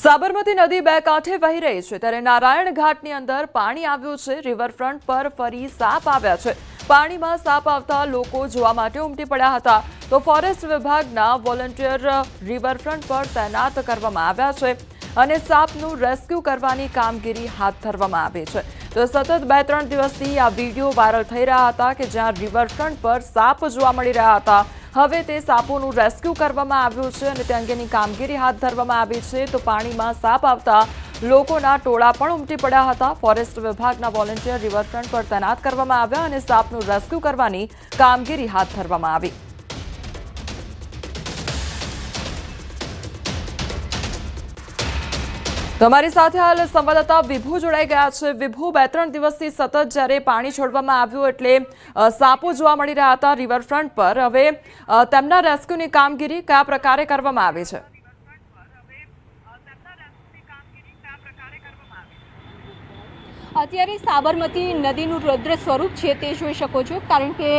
સાબરમતી નદી બે કાંઠે વહી રહી છે ત્યારે નારાયણ ઘાટની અંદર પાણી આવ્યું છે। રિવરફ્રન્ટ પર ફરી સાપ આવ્યા છે। પાણીમાં સાપ આવતા લોકો જોવા માટે ઉમટી પડ્યા હતા તો ફોરેસ્ટ વિભાગના વોલન્ટિયર રિવરફ્રન્ટ પર તૈનાત કરવામાં આવ્યા છે અને સાપનું રેસ્ક્યુ કરવાની કામગીરી હાથ ધરવામાં આવી છે। તો સતત 2-3 દિવસથી આ વિડીયો વાયરલ થઈ રહ્યા હતા કે જ્યાં રિવરફ્રન્ટ પર સાપ જોવા મળી રહ્યા હતા। હવે તે સાપોનું રેસ્ક્યુ કરવામાં આવ્યું છે અને તે અંગેની કામગીરી હાથ ધરવામાં આવી છે। તો પાણીમાં સાપ આવતા લોકોના ટોળા પણ ઉમટી પડ્યા હતા। ફોરેસ્ટ વિભાગના વોલન્ટિયર રિવરફ્રન્ટ પર તૈનાત કરવામાં આવ્યા અને સાપનું રેસ્ક્યુ કરવાની કામગીરી હાથ ધરવામાં આવી। તમારી સાથે હાલ સંવાદદાતા વિભુ જોડાઈ ગયા છે। વિભુ, 2-3 દિવસથી સતત જ્યારે પાણી છોડવામાં આવ્યું એટલે સાપો જોવા મળી રહ્યા હતા રિવરફ્રન્ટ પર। હવે તેમના રેસ્ક્યુની કામગીરી કયા પ્રકારે કરવામાં આવી છે? અત્યારે સાબરમતી નદીનું રૌદ્ર સ્વરૂપ છે તે જોઈ શકો છો, કારણ કે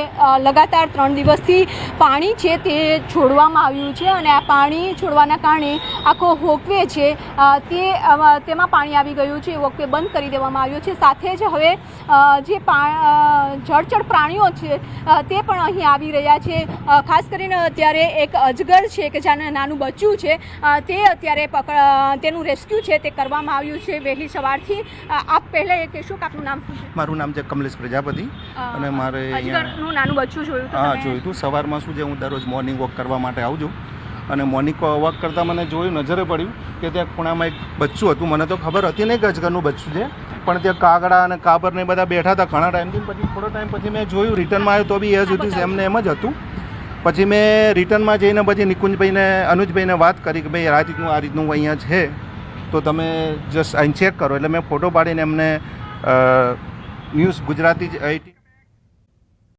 લગાતાર 3 દિવસથી પાણી છે તે છોડવામાં આવ્યું છે અને આ પાણી છોડવાના કારણે આખો હોકવે છે તેમાં પાણી આવી ગયું છે। હોકવે બંધ કરી દેવામાં આવ્યો છે। સાથે જ હવે જે જળચર પ્રાણીઓ છે તે પણ અહીં આવી રહ્યા છે। ખાસ કરીને અત્યારે એક અજગર છે કે જેનું નાનું બચ્ચું છે તે અત્યારે તેનું રેસ્ક્યુ છે તે કરવામાં આવ્યું છે વહેલી સવારથી। આપ પહેલાં કહેશો કે આપનું નામ શું છે? મારું નામ છે કમલેશ પ્રજાપતિ અને મારે અજગરનું નાનું બચ્ચું જોયું હતું? હા, જોયું હતું। સવારમાં શું છે, હું દરરોજ મોર્નિંગ વોક કરવા માટે આવું છું અને મોર્નિંગ વોક કરતાં મને જોયું, નજરે પડ્યું કે ત્યાં ખૂણામાં એક બચ્ચું હતું। મને તો ખબર હતી નહીં કે અજગરનું બચ્ચું છે, પણ ત્યાં કાગડા અને કાબર ને બધા બેઠા હતા ઘણા ટાઈમથી। પછી થોડો ટાઈમ પછી મેં જોયું, રિટર્નમાં આવ્યો તો બી એ જ હતું, એમને એમ જ હતું। પછી મેં રિટર્નમાં જઈને પછી નિકુંજભાઈને, અનુજભાઈને વાત કરી કે ભાઈ આ રીતનું અહીંયા છે તો તમે જસ્ટ અહીં ચેક કરો। એટલે મેં ફોટો પાડીને એમને ન્યૂઝ ગુજરાતી